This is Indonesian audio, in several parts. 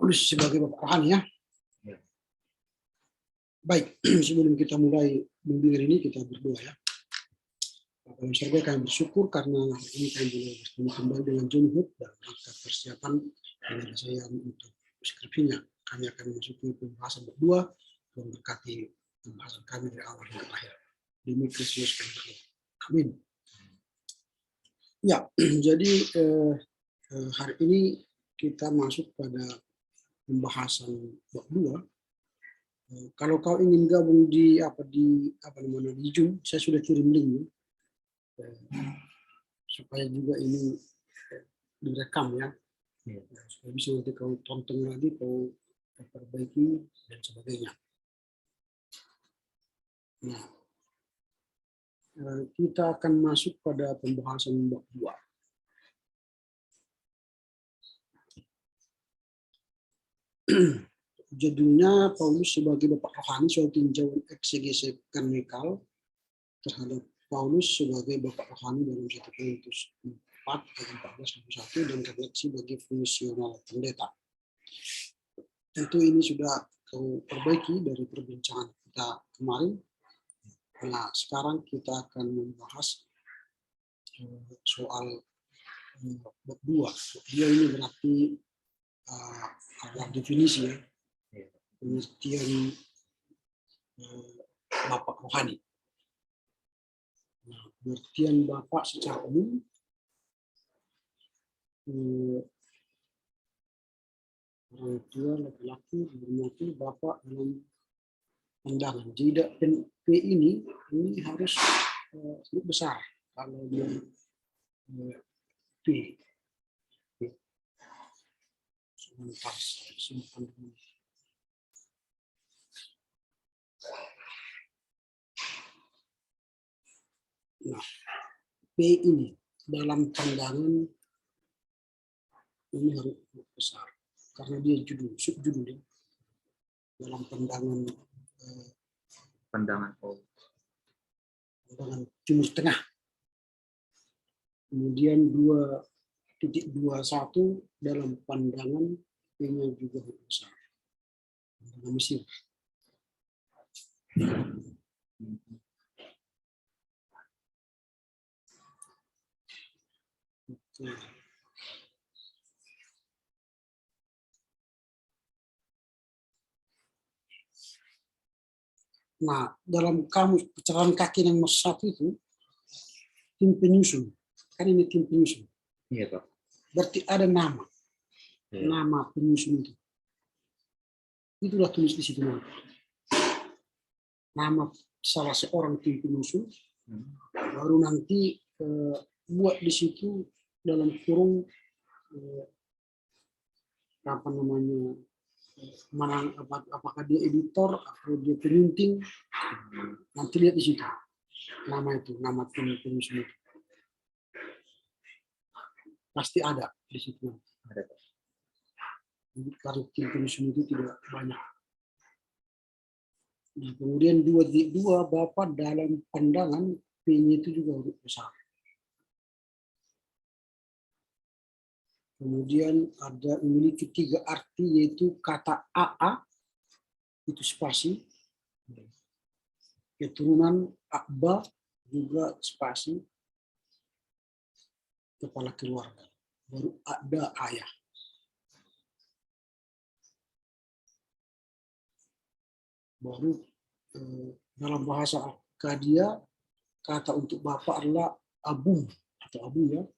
Paulus sebagai Bapak rohani ya. Baik, sebelum kita mulai bimbingan ini kita berdoa ya. Bapak yang surga, kami bersyukur karena hari ini kami boleh bertemu kembali dengan John Hood dan rangka persiapan dengan saya untuk skripsinya. Kami akan memasuki pembahasan berdua dan berkati pembahasan kami dari awal hingga akhir. Demi Kristus kami berdoa. Amin. Ya, jadi hari ini kita masuk pada pembahasan bab 2. Kalau kau ingin gabung di Zoom, saya sudah kirim link supaya juga ini direkam ya. Supaya bisa nanti kau tonton lagi, kau perbaiki dan sebagainya. Nah, kita akan masuk pada pembahasan bab 2. Judulnya Paulus sebagai Bapak rohani, suatu tinjauan eksegese kanonical terhadap Paulus sebagai Bapak rohani dalam 1 Korintus 4 ayat 14-21 dan refleksi bagi fungsional pendeta. Tentu ini sudah kau perbaiki dari perbincangan kita kemarin. Nah, sekarang kita akan membahas soal bab 2. Dia ini berarti adalah definisi ya. Pengertian Bapak rohani. Nah, pengertian Bapak secara umum orang tua laki-laki berarti Bapak dalam pandangan. Tidak P ini harus lebih besar kalau dia P. Sebentar, simpan dulu. Nah, P ini dalam pandangan ini harus besar karena dia subjudul dalam pandangan Timur Tengah. Kemudian 2.21 dalam pandangan P-nya juga besar. Pandangan Mesir. Nah, dalam kamus pecahan kaki yang nomor 1 itu tim penyusun. Kan ini tim penyusun. Iya, Pak. Berarti ada nama. Ya. Nama penyusun itu. Itulah tulis di situ. Nama salah seorang tim penyusun. Baru nanti buat di situ dalam kurung apakah dia editor atau dia penyunting, nanti lihat di situ nama tim penyusun itu pasti ada di situ. Jadi karena tim penyusun itu tidak banyak. Nah, kemudian 2 Bapak dalam pandangan P-nya itu juga huruf besar. Kemudian ada memiliki 3 arti, yaitu kata AA itu spasi, keturunan Akba juga spasi, kepala keluarga, baru ada ayah. Baru dalam bahasa Akkadia kata untuk Bapak adalah Abu atau Abu ya.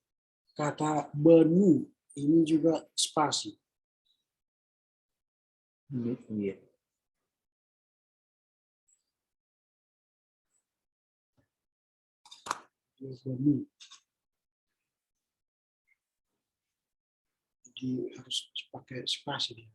Kata Benu ini juga spasi. Iya. Benu. Jadi harus pakai spasi dia.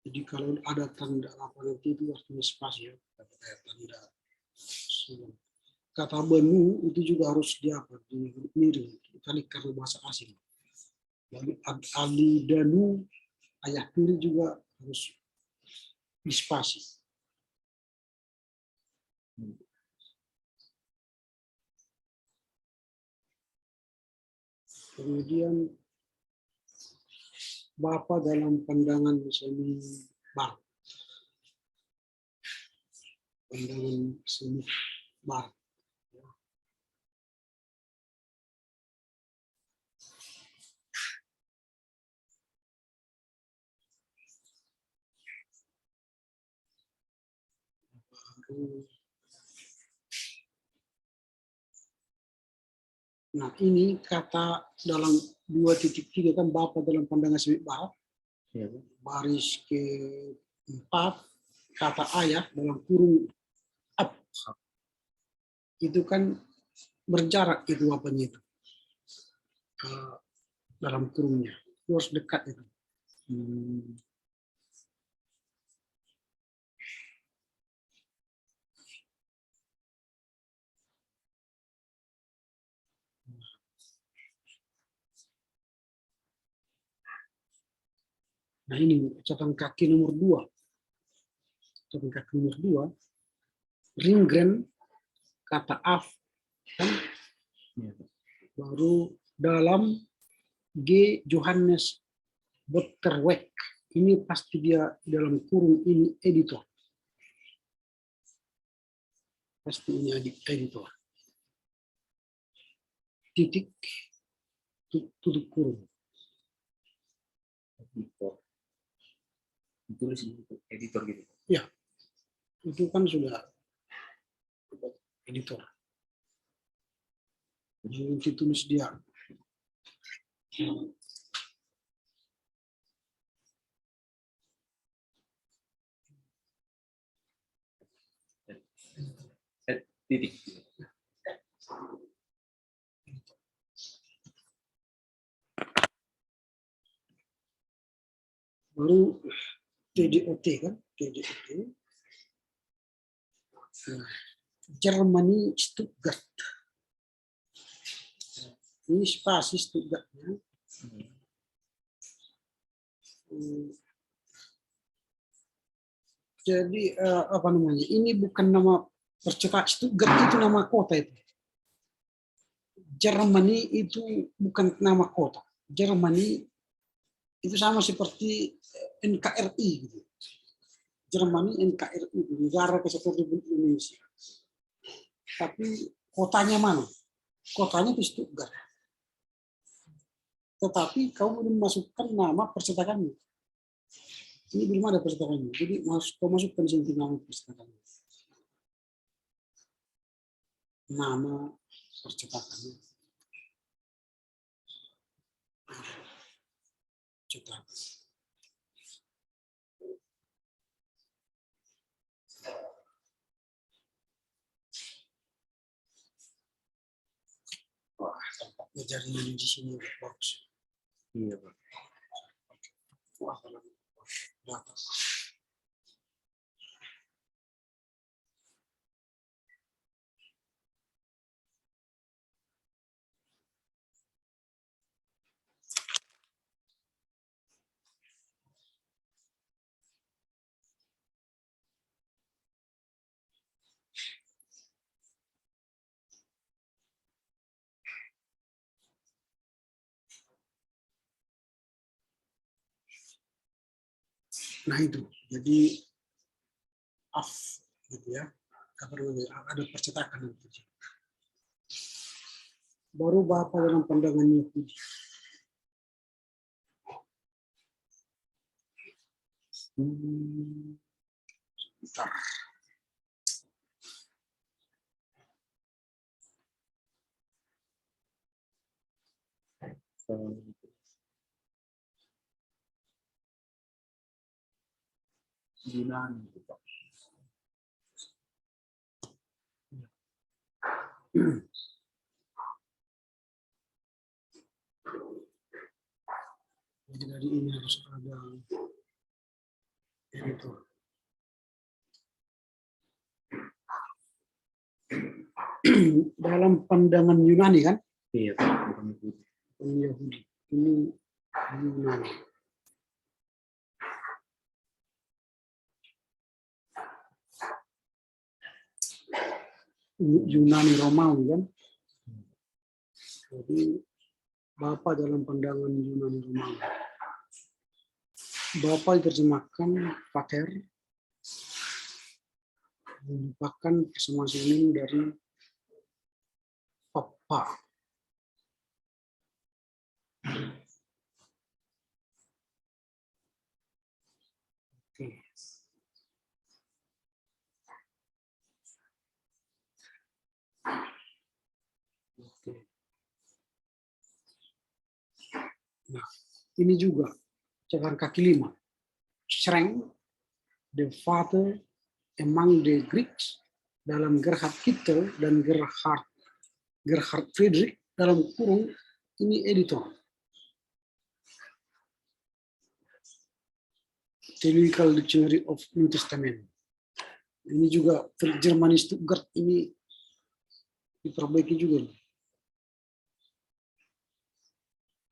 Jadi kalau ada tanda apa nanti itu artinya spasi ya, tanda kata benu itu juga harus miring tadi karena bahasa asing. Lalu ali danu ayah tiri juga harus dispasi. Kemudian Bapak dalam pandangan seni barat. Pandangan seni barat. Nah, ini kata dalam 2.3 kan Bapak dalam pandangan seni barat. Ya. Baris ke-4 kata ayah dalam kurung up. Itu kan berjarak itu apanya itu. Dalam kurungnya. Itu harus dekat itu. Nah ini catatan kaki nomor 2. Catatan kaki nomor 2. Ringgren kata af kan baru dalam G Johannes Botterweck ini pasti dia dalam kurung ini editor. Pasti ini editor. Titik tutup kurung. Editor. Ditulis editor gitu. Ya. Itu kan sudah editor. Jadi ditulis dia. Titik. Baru TDOT kan, TDOT. Germany Stuttgart. Ini spasi Stuttgartnya. Jadi apa namanya? Ini bukan nama percetakan Stuttgart itu nama kota itu. Germany itu bukan nama kota. Germany itu sama seperti NKRI gitu. Germany NKRI Negara Kesatuan Republik Indonesia. Tapi kotanya mana? Kotanya di Stuttgart. Tetapi kau belum masukkan nama percetakannya. Ini belum ada percetakannya. Jadi kau masukkan di sini nama percetakannya. Nama percetakannya. Cetak. Wah, tampaknya jaringan di sini bagus. Iya, Pak. Wah, data. Nah itu, jadi gitu ya, ada percetakan itu. Baru Bapak dalam pandangan Yahudi. Sebentar. Jadi dari ini harus ada editor. dalam pandangan Yunani kan? Iya, bukan Yahudi. Bukan Yahudi. Ini Yunani. Yunani Romawi kan? Jadi Bapa dalam pandangan Yunani Romawi. Bapa diterjemahkan pater, merupakan persamaan sinonim dari papa. Oke. Oke. Nah, ini juga catatan kaki 5. Strength, the father among the Greeks, dalam Gerhard Kittel dan Gerhard Friedrich dalam kurung ini editor. Theological Dictionary of New Testament. Ini juga Germany Stuttgart ini diperbaiki juga.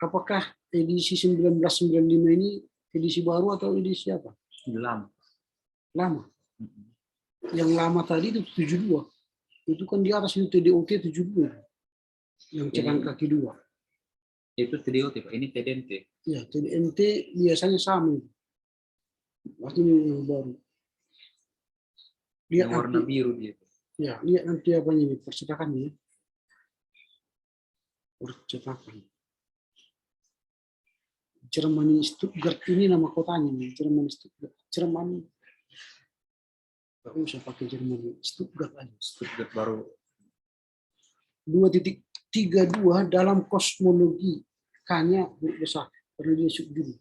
Apakah edisi 1995 ini edisi baru atau edisi apa? Lama. Lama. Yang lama tadi itu 72. Itu kan di atas itu TDOT 72. Yang cekan kaki 2. Itu TDOT, Pak. Ini TDNT. Ya, TDNT biasanya sama. Artinya yang baru. Lihat yang warna nanti, biru dia. Ya, lihat nanti apa ini percetakannya. Percetakan. Germany Stuttgart ini nama kotanya nih, Germany Stuttgart. Germany. Gak usah pakai Germany, Stuttgart aja. Stuttgart baru. 2.32 dalam kosmologi K-nya besar karena dia subjudul.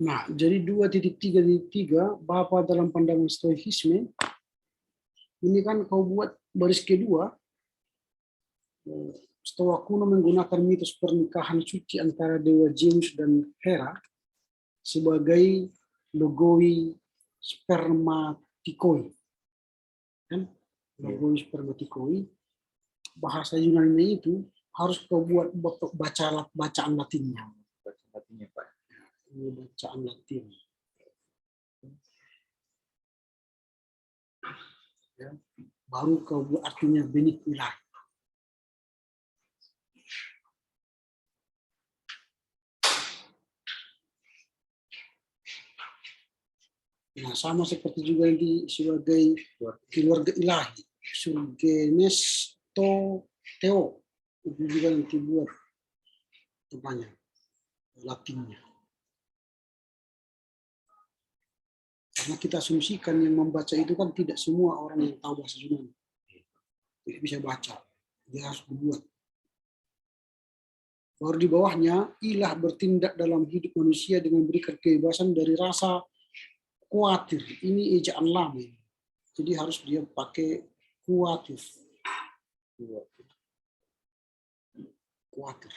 Nah, jadi 2.3.3 Bapa dalam pandangan stoikisme ini kan kau buat baris kedua. Stoa kuno menggunakan mitos pernikahan suci antara dewa Zeus dan Hera sebagai logoi spermatikoi. Kan? Logoi spermatikoi. Bahasa Yunani itu harus kau buat bacaan Latinnya. Bacaan Latinnya, Pak. Ini bacaan Latin. Ya. Baru kau buat artinya benih ilahi. Nah, sama seperti juga yang sebagai keluarga ilahi. Surgenes to Theo. Itu juga nanti buat tepatnya Latinnya. Karena kita asumsikan yang membaca itu kan tidak semua orang yang tahu bahasa Yunani. Tidak bisa baca. Dia harus dibuat. Baru di bawahnya, ilah bertindak dalam hidup manusia dengan berikan kebebasan dari rasa khawatir. Ini ejaan lama. Jadi harus dia pakai khawatir. Khawatir.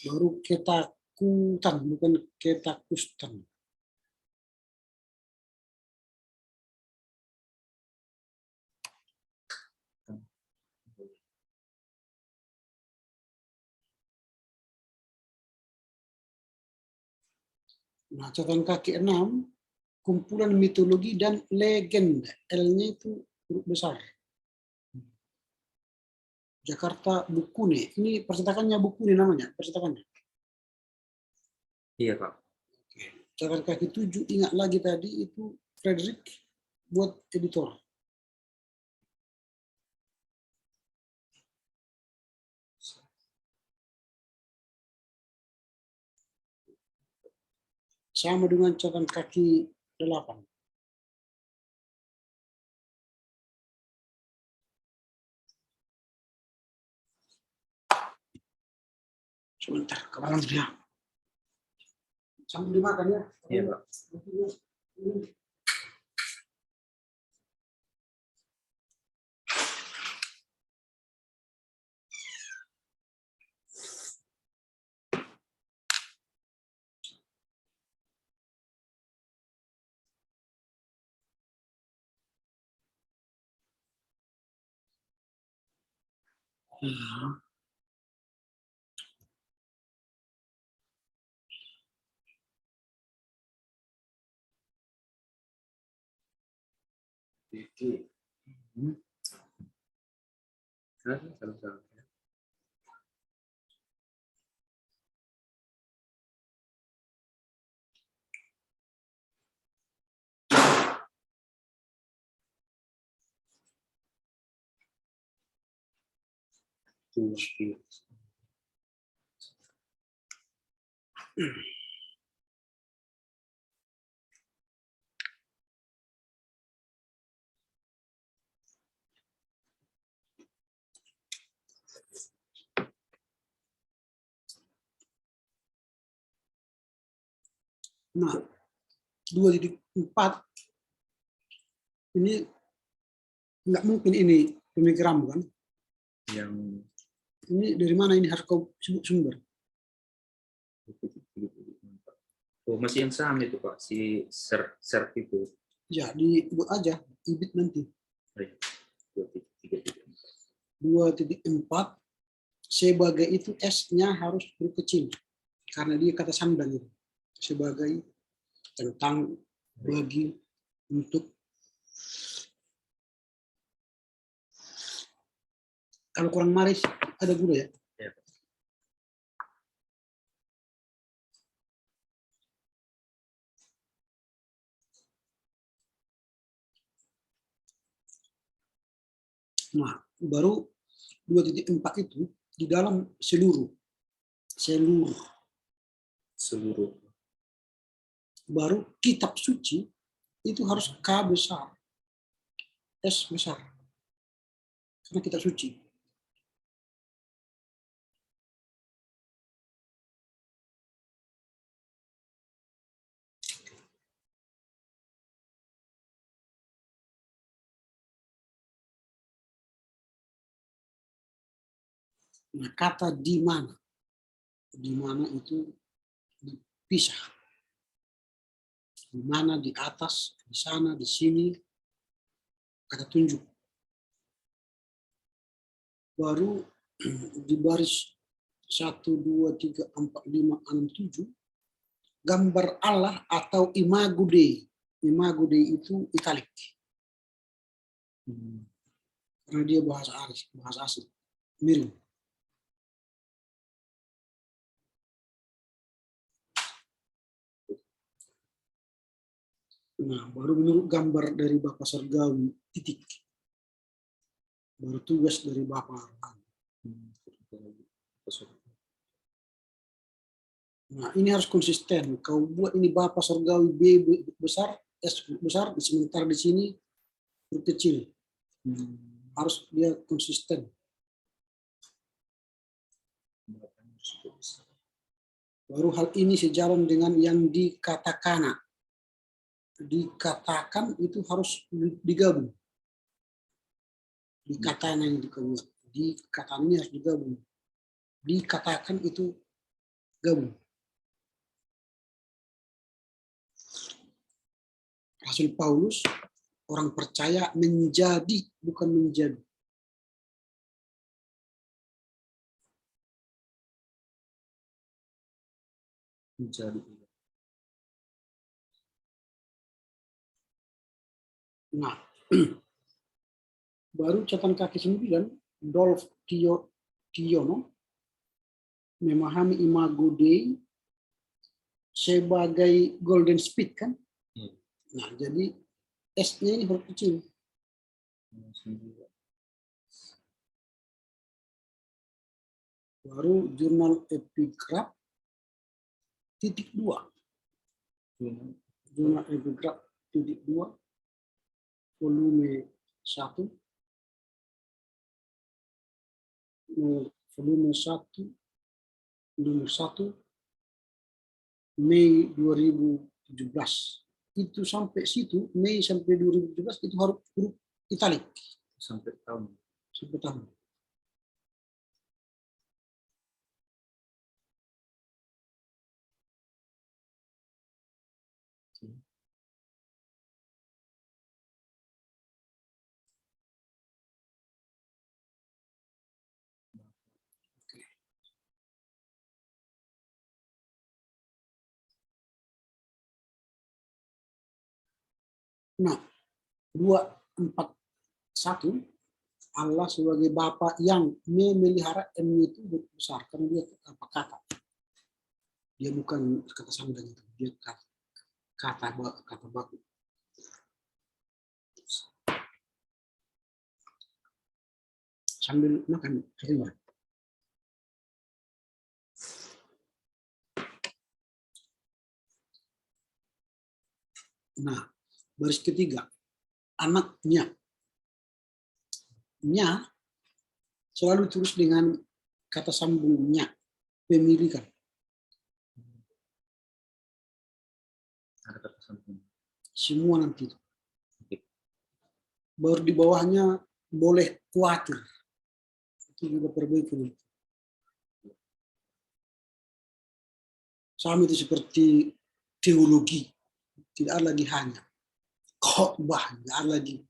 Baru ketakutan, bukan ketakutan. Nah, catatan kaki 6, kumpulan mitologi dan legenda. L-nya itu huruf besar. Jakarta Bukune. Ini percetakannya Bukune namanya, percetakannya. Iya, Pak. Catatan kaki 7, ingat lagi tadi itu Frederick buat editor. Sama dengan catatan kaki 8. Sebentar, kawan dia. Sambil dimakan ya. Iya, Pak. Oke. Salam. Nah, 2.4 ini nggak mungkin ini pemikiran bukan? Yang Ini dari mana ini harus kau sumber? oh, masih yang sama itu Pak, si ser itu. Ya, dibuat aja, ibit nanti. 2.4 sebagai itu S-nya harus huruf kecil. Karena dia kata sandang itu. Sebagai, tentang, bagi, untuk. Kalau kurang maris, ada gula ya? Ya. Nah, baru 2.4 itu di dalam seluruh. Baru kitab suci itu harus K besar, S besar. Karena kitab suci. Nah, kata di mana? Di mana itu dipisah. Di mana, di atas, di sana, di sini, kata tunjuk. Baru di baris 1, 2, 3, 4, 5, 6, 7, gambar Allah atau imago Dei. Imago Dei itu italik. Karena dia bahasa asli. Miring. Nah, baru menurut gambar dari Bapak Surgawi, titik. Baru tugas dari Bapak Rohani. Nah, ini harus konsisten. Kau buat ini Bapak Surgawi B besar, S besar, sementara di sini huruf kecil. Harus dia konsisten. Baru hal ini sejalan dengan yang dikatakan. Dikatakan itu harus digabung. Dikatakan yang digabung. Dikatakan ini harus digabung. Dikatakan itu gabung. Rasul Paulus, orang percaya menjadi, bukan menjadi. Nah, baru catatan kaki 9, Dolf Tiono memahami imago Dei sebagai golden speed kan? Nah, jadi S-nya ini huruf kecil. Baru jurnal epigraf titik 2. Jurnal epigraf titik 2 volume 1. Volume 1 nomor 1 Mei 2017. Itu sampai situ, Mei sampai 2017 itu huruf italik. Sampai tahun. Sampai tahun. Nah, 241 Allah sebagai Bapa yang memelihara M itu besar karena dia kata. Dia bukan kata sandang itu, dia kata baku. Sambil makan terima. Nah, baris ketiga, anaknya. Nya selalu terus dengan kata sambungnya, pemilikan. Ada kata sambung. Semua nanti itu. Baru di bawahnya boleh khawatir. Itu juga perbaiki. Sama itu seperti teologi. Tidak ada lagi hanya. Khotbah, tidak ada lagi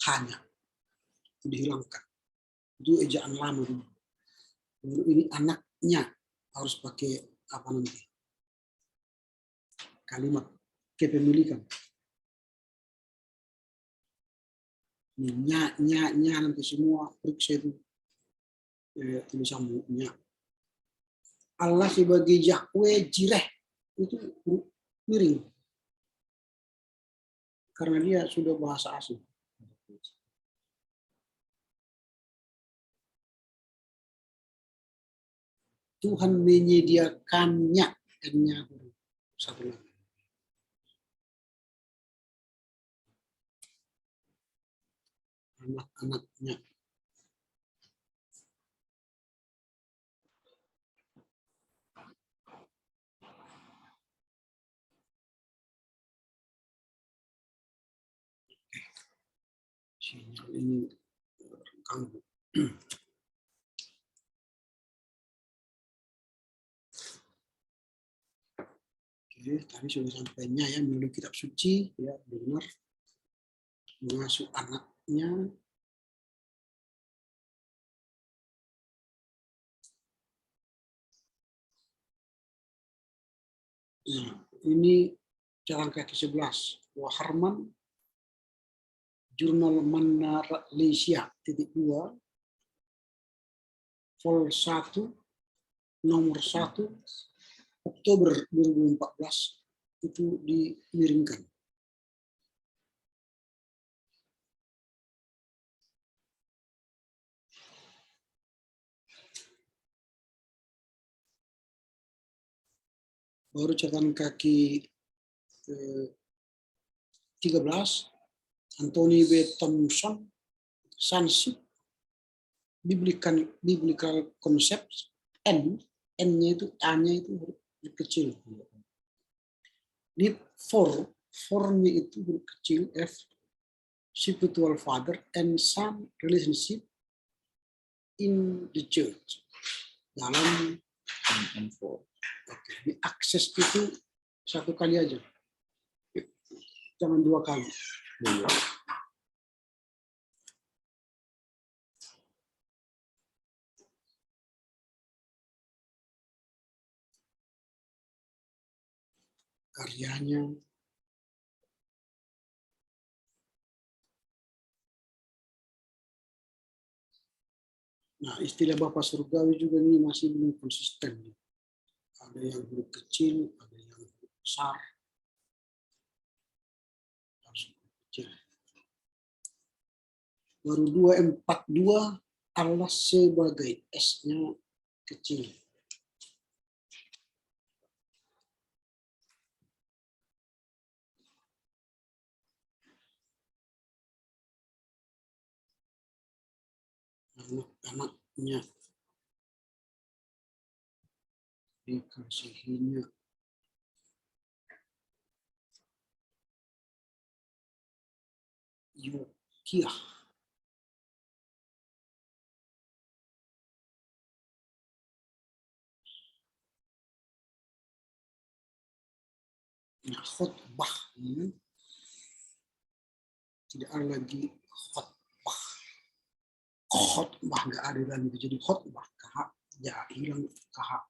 hanya. Itu dihilangkan. Itu ejaan lama dulu. Ini anaknya harus pakai apa nanti? Kalimat kepemilikan. Nya nanti semua periksa itu tulisannya. Allah sebagai Yahweh Jireh itu miring karena dia sudah bahasa asing. Tuhan menyediakannya, N-nya satu lagi. Anak-anaknya. Sinyal ini ganggu. Oke, tadi sudah sampainya ya, melalui kitab suci, ya benar, mengasuh anaknya. Nah, ini kerangka ke-11. Waharman, Jurnal Malaysia, _2, vol 1, nomor 1, Oktober 2014, itu dimiringkan. Baru catatan kaki 13, Anthony B. Thompson, Sanskrit, Biblical Concepts, N-nya itu, A-nya itu huruf kecil. Need for-nya itu huruf kecil, F, spiritual father and son relationship in the church. Dalam Info. Oke, diakses itu satu kali aja. Jangan 2 kali. Iya. Karyanya. Nah, istilah Bapak Surgawi juga ini masih belum konsisten. Ada yang huruf kecil, ada yang huruf besar. Baru 242 Allah sebagai S-nya kecil. Anak-anaknya. dikasihinya. Yokiah. Nah, khotbah ini tidak ada lagi khotbah. Khotbah nggak ada lagi, jadi khotbah kah ya hilang kah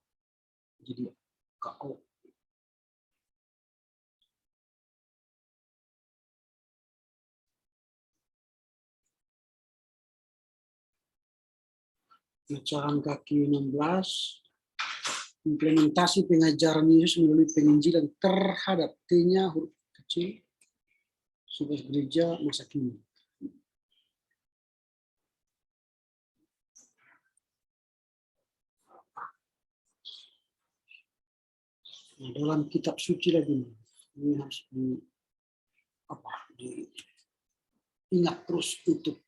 jadi kau. Ajaran kaki 16, implementasi pengajaran Yesus melalui penginjilan terhadap T-nya huruf kecil sebagai gereja masa kini. Nah, dalam kitab suci lagi ini harus diingat terus untuk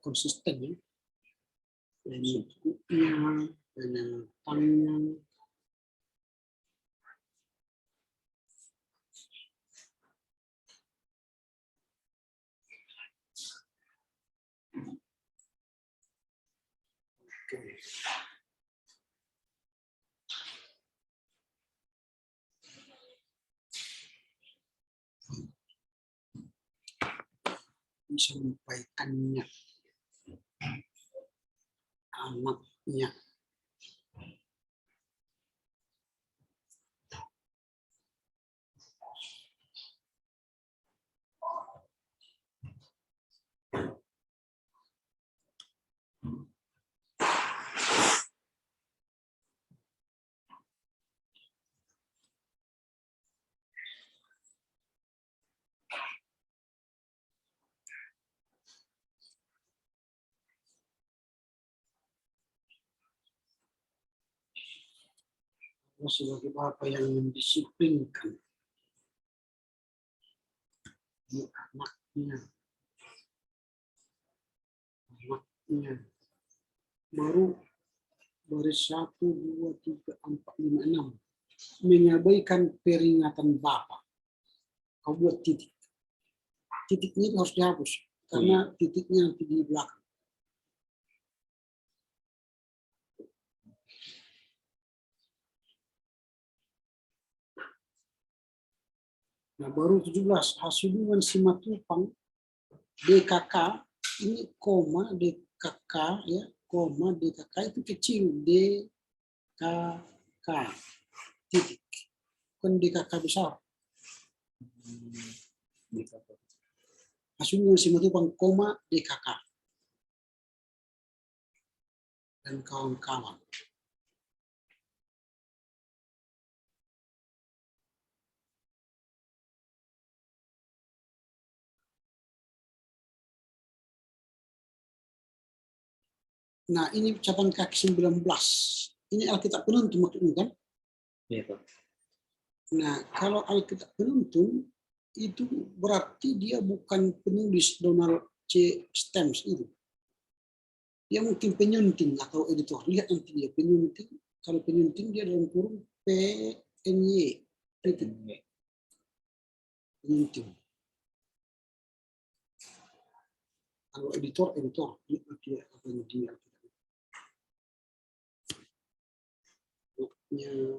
konsisten ya. Dan bukunya, dan tangannya. Disampaikannya anaknya. Sebagai Bapa yang mendisiplinkan anaknya, baru baris 1, 2, 3, 4, 5, 6 mengabaikan peringatan Bapa. Kau buat titik, titiknya harus dihapus karena titiknya nanti di belakang. Nah, baru 17, Hasudungan Simatupang DKK ini koma DKK ya, koma DKK itu kecil DKK titik, bukan DKK besar. Hasudungan Simatupang koma DKK dan kawan-kawan. Nah, ini catatan kaki 19. Ini Alkitab penuntun maksudnya kan? Iya, Pak. Nah, kalau Alkitab penuntun itu berarti dia bukan penulis Donald C. Stamps itu. Dia mungkin penyunting atau editor. Lihat nanti dia penyunting. Kalau penyunting dia dalam kurung PNY. Penyunting. Kalau editor. Lihat dia apa yang dia. Nah,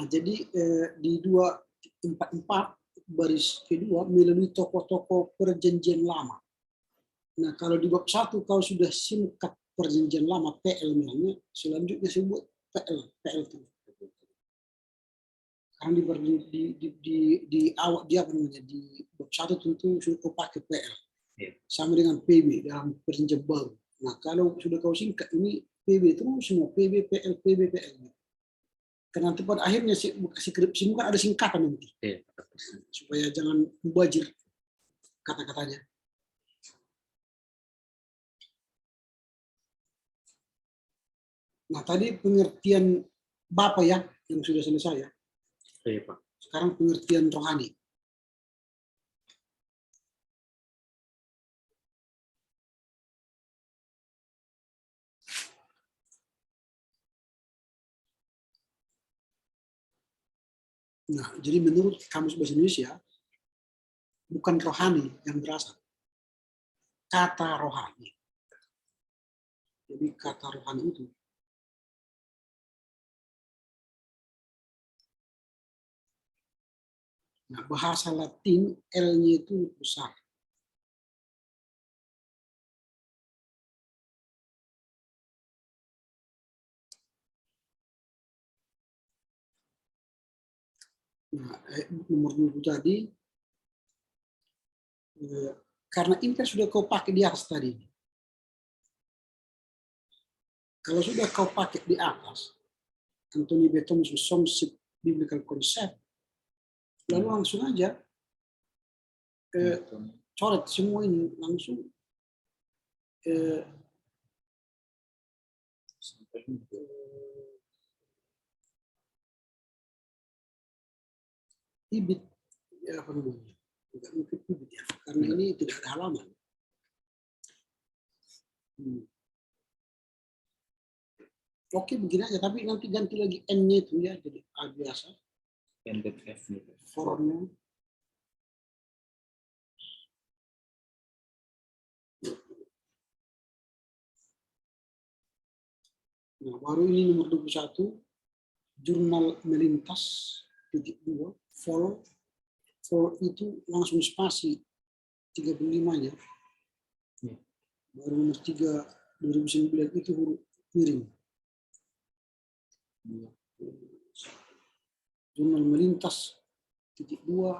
jadi di 244 baris kedua melalui tokoh-tokoh perjanjian lama. Nah, kalau di bab 1 kau sudah singkat perjanjian lama PL namanya, selanjutnya sebut PL itu. Karena di awal dia apa namanya di bab 1 tentu sudah kau pakai PL. Sama dengan PB dalam perjanjian baru. Nah, kalau sudah kau singkat ini PB terus semua PB PL PB PL. Karena nanti pada akhirnya skripsi kan ada singkatan nanti. Supaya jangan mubazir kata-katanya. Nah, tadi pengertian Bapa ya, yang sudah selesai ya. Iya, Pak. Sekarang pengertian rohani. Nah, jadi menurut Kamus Bahasa Indonesia, bukan rohani yang berasal, kata rohani. Jadi kata rohani itu nah, bahasa Latin L-nya itu besar. Nah, nomor 20 tadi, karena ini kan sudah kau pakai di atas tadi. Kalau sudah kau pakai di atas, Anthony Beton Sonship Biblical Concept, lalu langsung aja coret semua ini, langsung ibit, ya apa namanya? Tidak mungkin ibit ya, karena ini tidak ada halaman. Oke, begini aja, tapi nanti ganti lagi N-nya itu ya, jadi A biasa. N dan F. Formnya. Nah, baru ini nomor 21, jurnal melintas, titik 2, vol itu langsung spasi 35-nya. Baru nomor 3, 2009 itu huruf miring. Jurnal melintas, titik 2.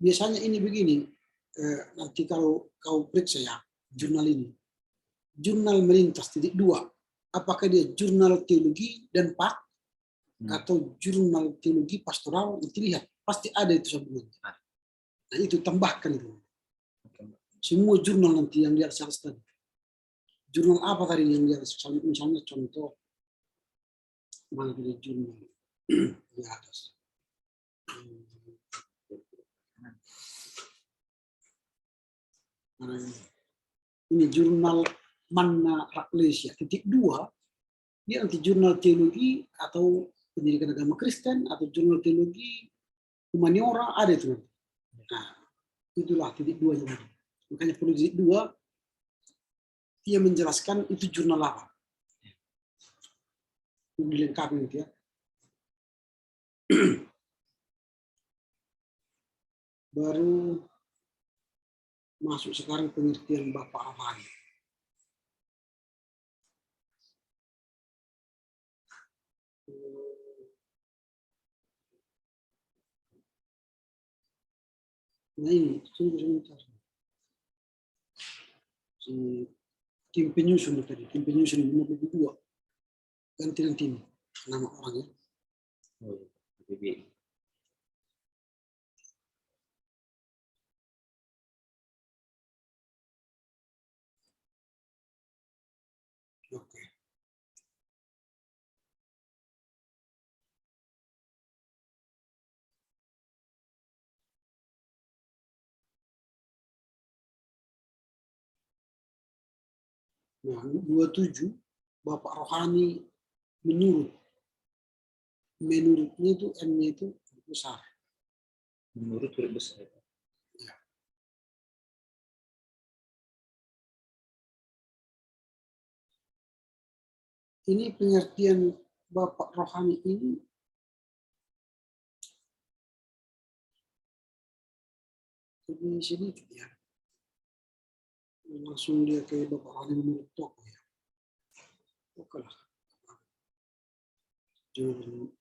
Biasanya ini begini, nanti kalau kau periksa ya, jurnal ini. Jurnal melintas, titik 2. Apakah dia jurnal teologi dan pak, atau jurnal teologi pastoral, itu lihat. Pasti ada itu sambungannya. Nah, itu tambahkan itu. Semua jurnal nanti yang di atas tadi. Jurnal apa tadi yang di atas? Misalnya contoh, mana tadi jurnal di atas. Ini jurnal Manna Rafflesia, titik 2, dia nanti jurnal teologi atau pendidikan agama Kristen atau jurnal teologi humaniora, ada itu nanti. Nah, itulah titik 2 nya. Makanya perlu titik 2, dia menjelaskan itu jurnal apa. Dilengkapi nanti ya. Baru masuk sekarang pengertian Bapak rohani. Nah ini, tunggu sebentar. Si tim penyusun tadi, tim penyusun nomor 22. Ganti nanti ini, nama orangnya. Oke. Nah, 27, Bapak rohani menurut. Menurutnya itu M-nya itu besar. Menurut huruf besar. Ya. Ini pengertian Bapak rohani ini lebih sedikit ya. Langsung dia ke Bapak rohani menurut toko ya. Oke lah. Jangan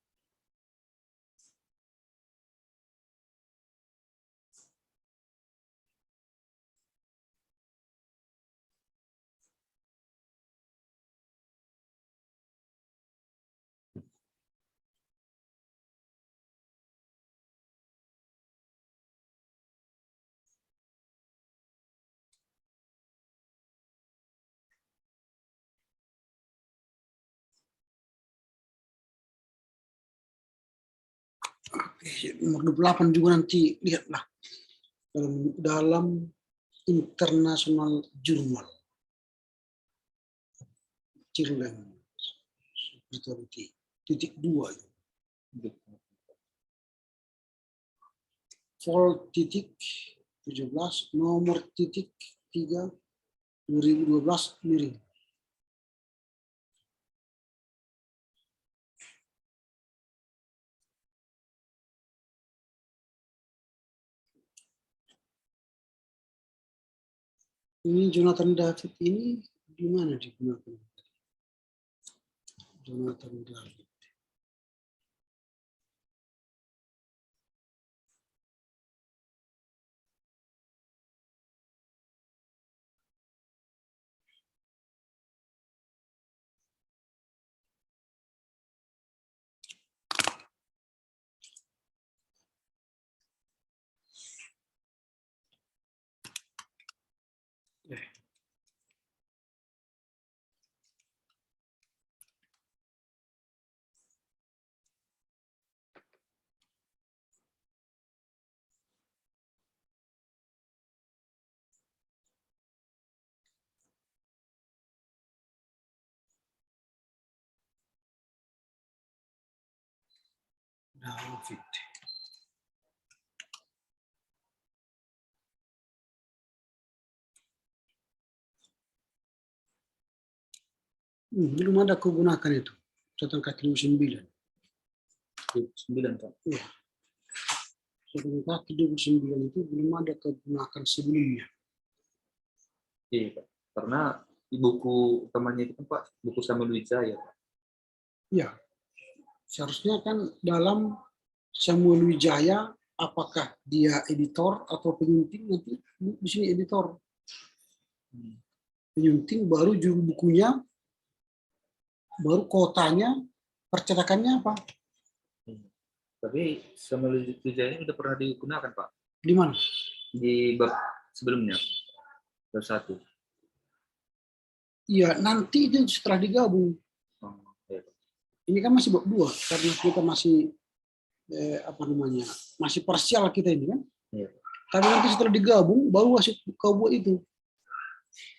Nomor 28 juga nanti lihatlah dalam International Journal Children Spirituality .2 itu. Vol titik 17 nomor titik 3 2012 miring. Ini Jonathan David ini di mana digunakan? Jonathan David. David. Belum ada kegunakan itu. Catatan kaki 9. 9 Pak. Ya. Catatan kaki 29 itu belum ada kegunakan sebelumnya. Iya Pak. Karena di buku utamanya itu kan Pak, buku Samuel Wijaya Pak. Ya. Seharusnya kan dalam Samuel Wijaya apakah dia editor atau penyunting, nanti di sini editor. Penyunting baru judul bukunya, baru kotanya, percetakannya apa? Tapi Samuel Wijaya sudah pernah digunakan Pak. Di mana? Di bab sebelumnya. Bab 1. Iya, nanti itu setelah digabung. Ya. Ini kan masih bab 2 karena kita masih masih parsial kita ini kan. Ya. Tapi nanti setelah digabung baru masuk kau buat itu.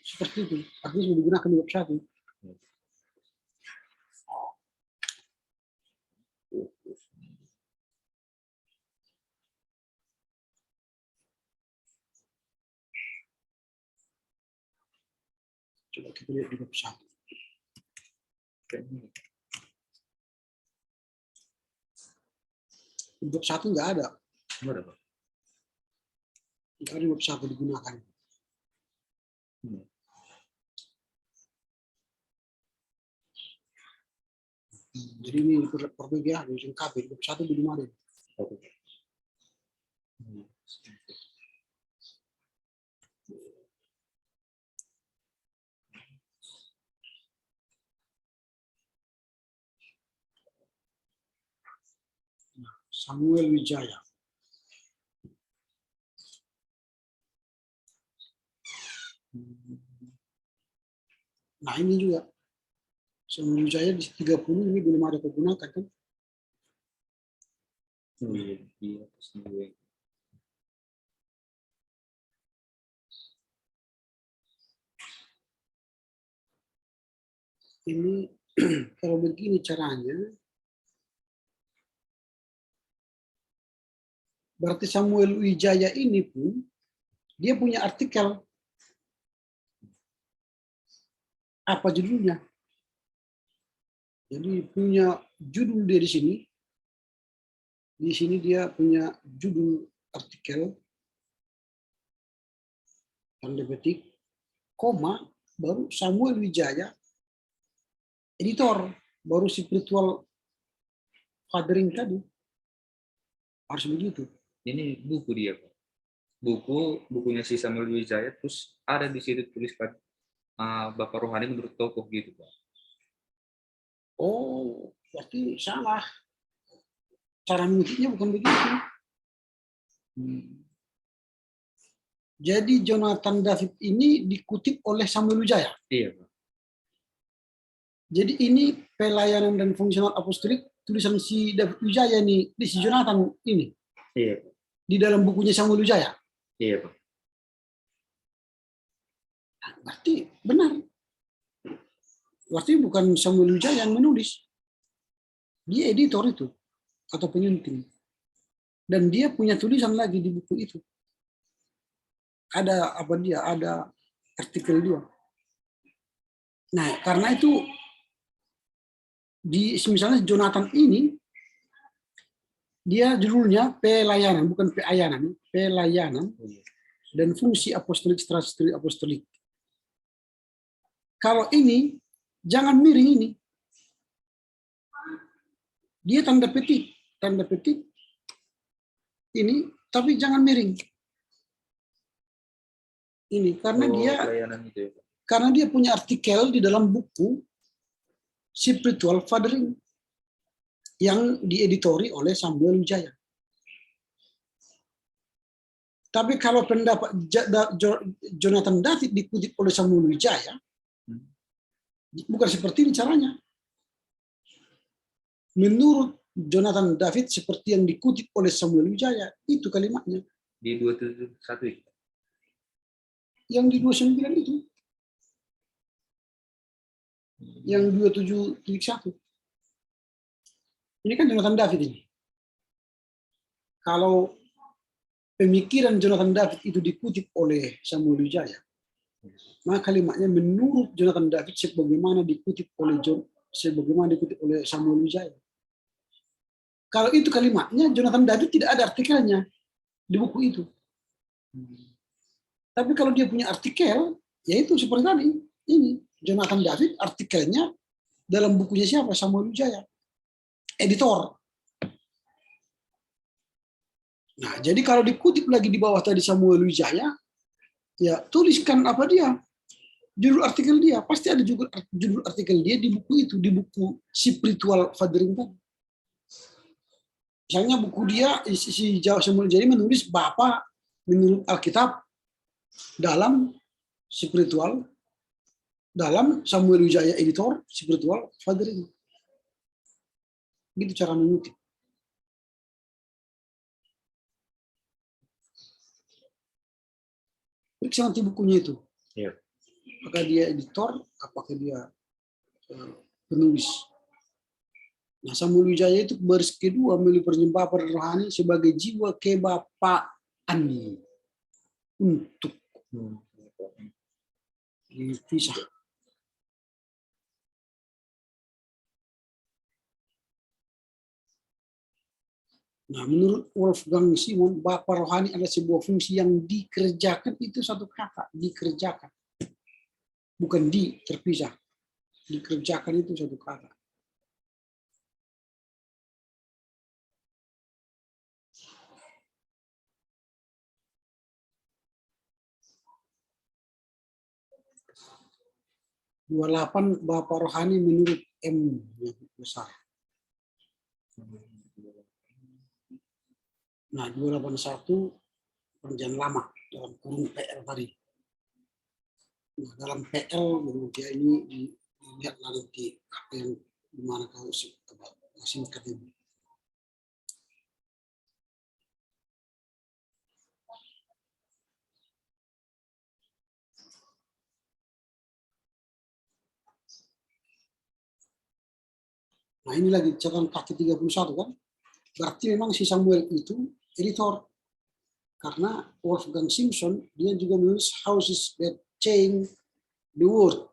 Seperti itu. Artinya sudah digunakan di bab 1. Coba kita lihat di bab 1. Di bab 1 nggak ada. Nggak ada Pak. Nggak ada di bab 1 digunakan. Jadi ini perbedaan lengkap. Di bab 1 belum ada. Samuel Wijaya. Nah ini juga Samuel Wijaya di 30 ini belum ada kegunakan kan? Iya. Ini kalau begini caranya, berarti Samuel Wijaya ini pun dia punya artikel. Apa judulnya? Jadi punya judul dia di sini. Di sini dia punya judul artikel, tanda petik, koma, baru Samuel Wijaya, editor, baru spiritual fathering tadi. Harus begitu. Ini buku dia Pak. Bukunya si Samuel Wijaya, terus ada di situ tuliskan Bapak Rohani menurut tokoh gitu Pak. Oh, berarti salah. Cara mengutipnya bukan begitu. Jadi Jonathan David ini dikutip oleh Samuel Wijaya. Iya Pak. Jadi ini pelayanan dan fungsional apostolik tulisan si David Wijaya nih, di si Jonathan ini, Iya, di dalam bukunya Samuel Wijaya. iya Pak. Berarti benar. Berarti bukan Samuel Wijaya yang menulis. Dia editor itu, atau penyunting. Dan dia punya tulisan lagi di buku itu. Ada apa dia, ada artikel dia. Nah, karena itu di misalnya Jonathan ini dia judulnya pelayanan, bukan peayanan, pelayanan dan fungsi apostolik strategi apostolik. Kalau ini jangan miring ini. Dia tanda petik ini, tapi jangan miring. Ini karena itu ya, Pak. karena dia punya artikel di dalam buku Spiritual Fathering yang dieditori oleh Samuel Wijaya. Tapi kalau pendapat Jonathan David dikutip oleh Samuel Wijaya, bukan seperti ini caranya. Menurut Jonathan David seperti yang dikutip oleh Samuel Wijaya, itu kalimatnya. Di 271 itu. Yang di 29 itu. Yang 27.1. Ini kan Jonathan David ini. Kalau pemikiran Jonathan David itu dikutip oleh Samuel Wijaya, maka kalimatnya menurut Jonathan David sebagaimana dikutip oleh Samuel Wijaya. Kalau itu kalimatnya, Jonathan David tidak ada artikelnya di buku itu. Tapi kalau dia punya artikel, yaitu seperti tadi, ini Jonathan David artikelnya dalam bukunya siapa? Samuel Wijaya, editor. Nah, jadi kalau dikutip lagi di bawah tadi Samuel Wijaya, ya tuliskan apa dia, judul artikel dia, pasti ada juga judul artikel dia di buku itu, di buku Spiritual Fathering tadi. Misalnya buku dia, si Samuel Wijaya menulis Bapak menurut Alkitab dalam spiritual, dalam Samuel Wijaya editor Spiritual Fathering. Gitu cara mengutip. Periksa nanti bukunya itu. Iya. Apakah dia editor, apakah dia penulis. Nah, Samuel Wijaya itu baris kedua milik penyembahan rohani sebagai jiwa kebapaan untuk dipisah. Nah, menurut Wolfgang Simon, Bapa rohani adalah sebuah fungsi yang dikerjakan, itu satu kata, dikerjakan. Bukan terpisah. Dikerjakan itu satu kata. Dua 28 Bapa rohani menurut M yang besar. Nah, 281 perjanjian lama dalam kurung PL tadi. Nah, dalam PL dia ini dilihat nanti apa yang dimana kau singkat ini. Nah, ini lagi catatan kaki 31 kan. Berarti memang si Samuel itu editor. Karena Wolfgang Simpson, dia juga menulis Houses That Change the World.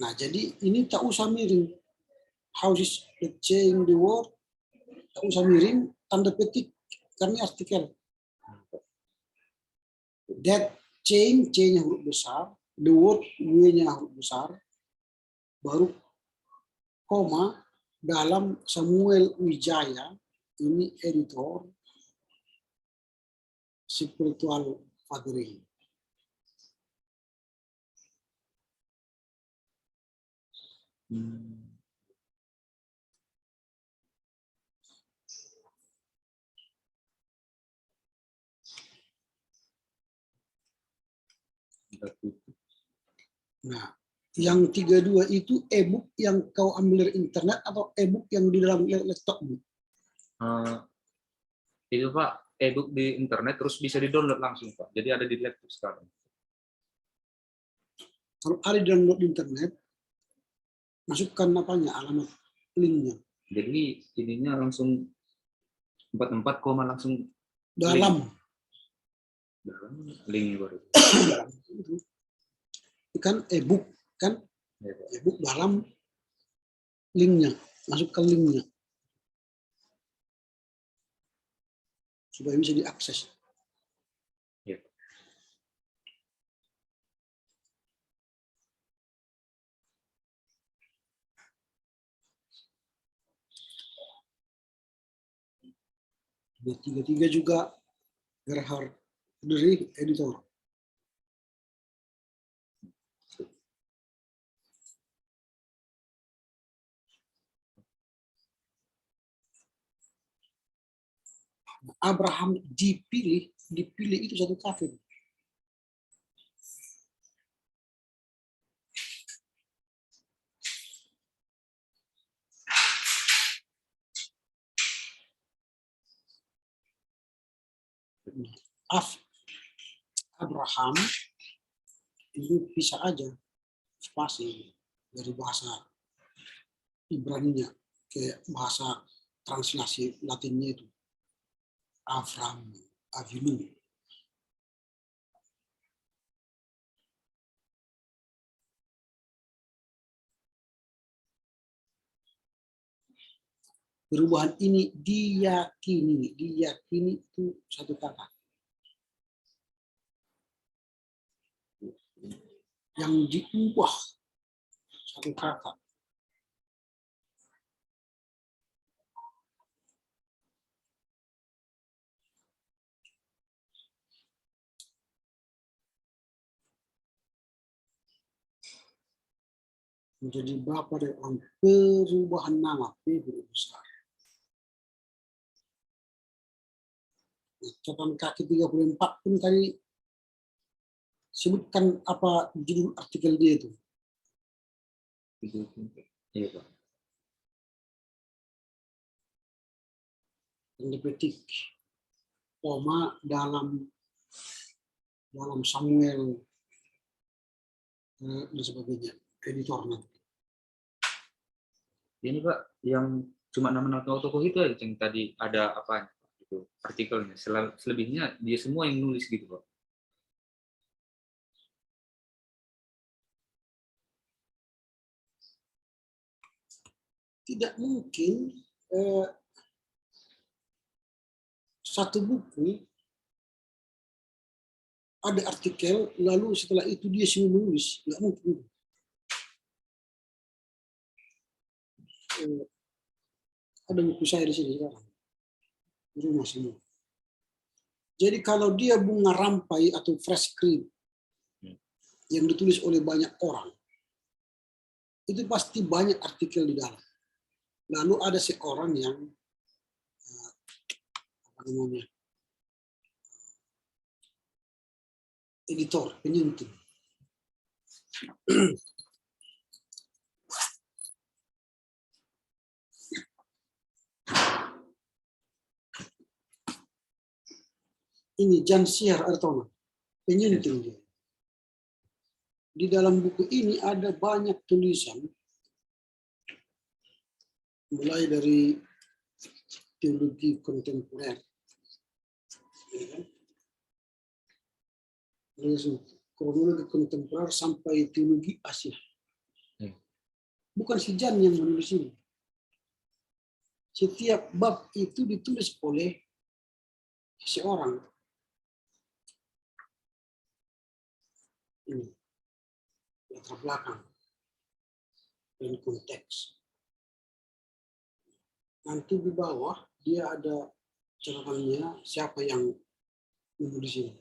Nah, jadi ini tak usah miring. Houses That Change the World, tak usah miring, tanda petik, karena artikel. That change, C-nya huruf besar, the word, W-nya huruf besar, baru koma, dalam Samuel Wijaya, ini editor, Spiritual Fathering. Nah, Yang 32 itu e-book yang kau ambil dari internet atau e-book yang di dalam laptopmu? Itu Pak, e-book di internet terus bisa di-download langsung Pak. Jadi ada di laptop sekarang. Kalau ada download di internet, masukkan apanya, alamat linknya. Jadi ininya langsung 44, langsung Dalam link baru. Itu kan e-book kan, Ya, Pak. e-book dalam linknya, masukkan linknya supaya bisa diakses. Ya, Pak. B33 juga Gerhard dari editor. Abraham dipilih itu satu kafir. Abraham itu bisa aja spasi dari bahasa Ibrani-nya ke bahasa translasi Latinnya itu Avram, Avinu. Perubahan ini diyakini itu satu kata. Yang diubah satu kata. Menjadi bapa dari orang, perubahan nama P huruf besar. Catatan kaki 34 pun tadi sebutkan apa judul artikel dia itu. Iya Pak. Yang dipetik koma dalam Samuel dan sebagainya, editor nanti. Ini Pak, yang cuma nama tokoh itu aja yang tadi ada apa itu artikelnya. Selebihnya dia semua yang nulis gitu Pak. Tidak mungkin satu buku ada artikel lalu setelah itu dia semua menulis, nggak mungkin. Ada buku saya di sini sekarang, di rumah semua. Jadi kalau dia bunga rampai atau fresh cream yang ditulis oleh banyak orang, itu pasti banyak artikel di dalam. Lalu ada seorang yang apa namanya, editor, penyunting. Ini Jan Siar Artono, penyunting dia. Di dalam buku ini ada banyak tulisan, mulai dari teologi kontemporer, kronologi kontemporer sampai teologi Asia. Bukan si Jan yang menulis ini. Setiap bab itu ditulis oleh seorang. Ini latar belakang dan konteks. Nanti di bawah dia ada catatannya siapa yang menulis ini.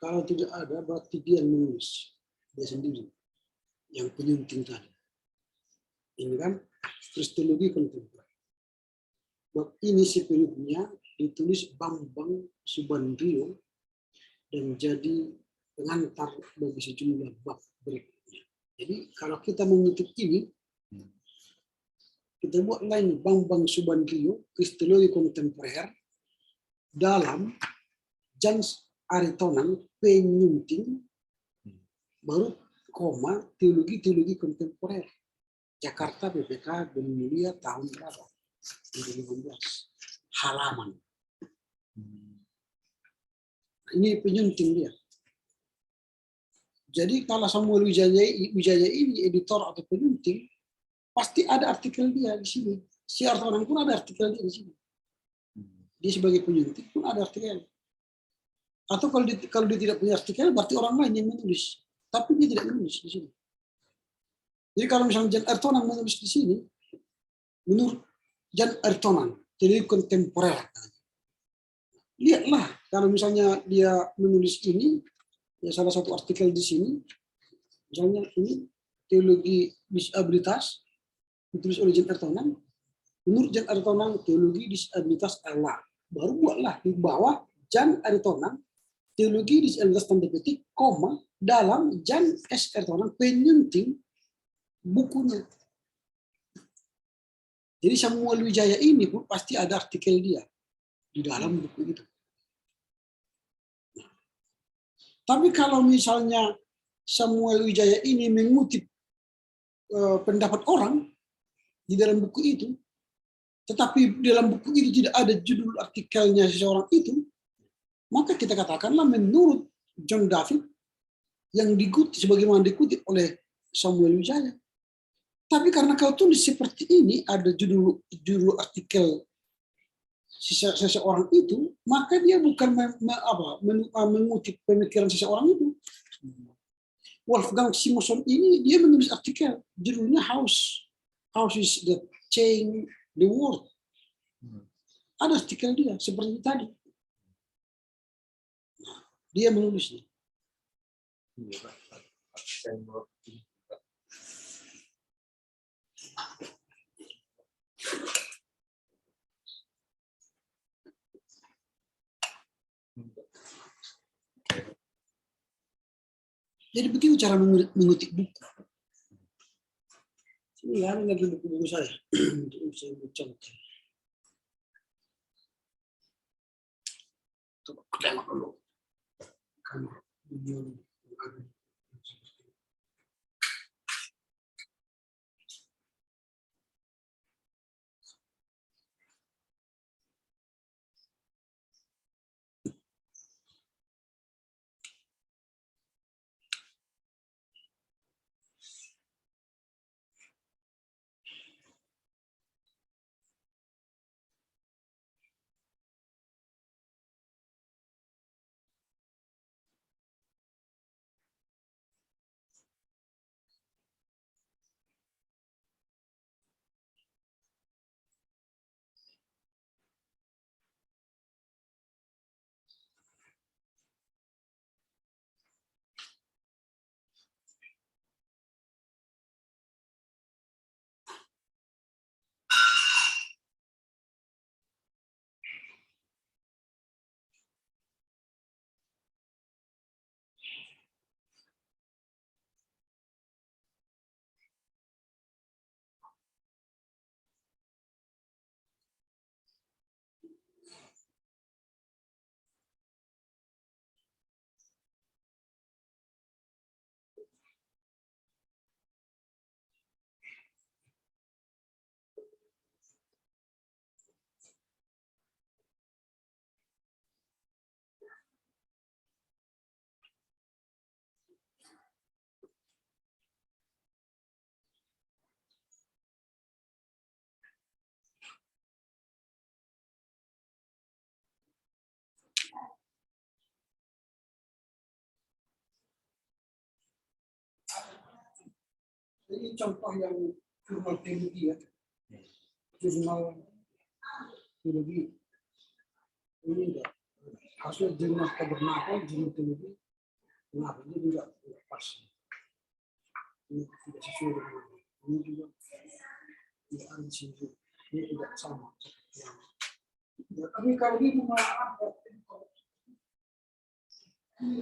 Kalau tidak ada berarti dia yang menulis, dia sendiri yang penyunting tadi. Ini kan kristologi kontemporer. Bab ini sepenuhnya ditulis Bambang Subandrio dan jadi pengantar bagi sejumlah bab berikutnya. Jadi kalau kita mengutip ini, kita buat lain Bambang Subandrio, Kristologi Kontemporer dalam Jans Aritonang Penyunting, baru koma teologi kontemporer. Jakarta PPK Bumi Mulia tahun berapa? 2015. Halaman. Ini penyunting dia. Jadi kalau Samuel Wijaya ini editor atau penyunting, pasti ada artikel dia di sini. Si Aritonang pun ada artikel dia di sini. Dia sebagai penyunting pun ada artikel. Atau kalau dia tidak punya artikel, berarti orang lain yang menulis. Tapi dia tidak menulis di sini. Jadi kalau misalnya Jan Aritonang menulis di sini, menurut Jan Aritonang, teologi kontemporer. Lihatlah, kalau misalnya dia menulis ini, ya salah satu artikel di sini, misalnya ini teologi disabilitas, ditulis oleh Jan Aritonang. Menurut Jan Aritonang, teologi disabilitas Allah. Baru buatlah di bawah Jan Aritonang, teologi disabilitas tanda petik, koma, dalam Jan S. Aritonang, penyunting bukunya. Jadi Samuel Wijaya ini pun pasti ada artikel dia di dalam buku itu. Tapi kalau misalnya Samuel Wijaya ini mengutip pendapat orang di dalam buku itu, tetapi dalam buku itu tidak ada judul artikelnya seseorang itu, maka kita katakanlah menurut John David yang dikutip sebagaimana dikutip oleh Samuel Wijaya. Tapi karena kau tulis seperti ini, ada judul artikel seseorang itu, maka dia bukan mengutip pemikiran seseorang itu. Wolfgang Simonson ini dia menulis artikel judulnya House is the Change the World. Ada artikel dia seperti tadi. Dia menulisnya. Jadi begitu cara mengutip buku. Ini ada lagi buku-buku saya. Saya baca. Coba tengok dulu. Kamar video ada. Ini contoh yang jurnal teologi ya. Jurnal teologi. Ini enggak. Hasil jurnal tabernakel, jurnal teologi. Nah, ini juga pas. Ini tidak sesuai dengan ini juga tidak ada di sini. Ini tidak sama. Ya, tapi kalau ini malah ada ini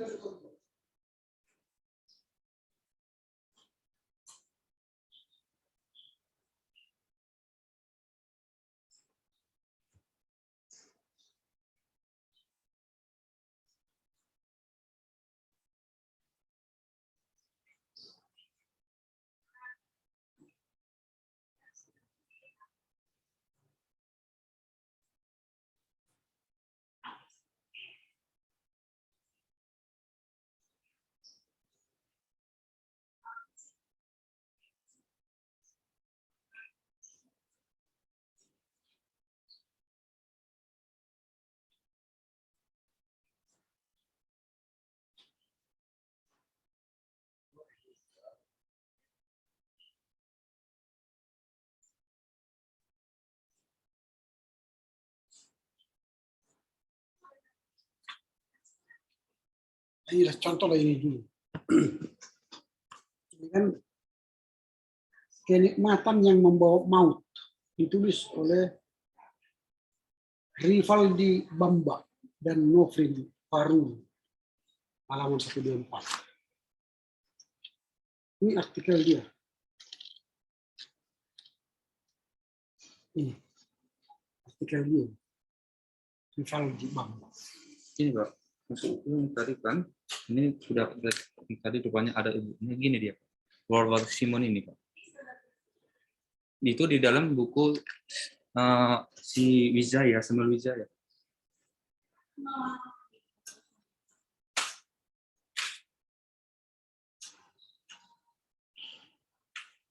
Ini contoh lah ini dulu. Ini kan kenikmatan yang membawa maut, ditulis oleh Rivaldi Bamba dan Nofrin Farul, halaman 124. Ini artikel dia. Ini artikel dia. Rivaldi Bamba. Ini Pak, maksudnya tadi kan, ini sudah tadi rupanya ada ibunya gini dia, Warwar Simon ini Pak. Itu di dalam buku si Wijaya, Samuel Wijaya.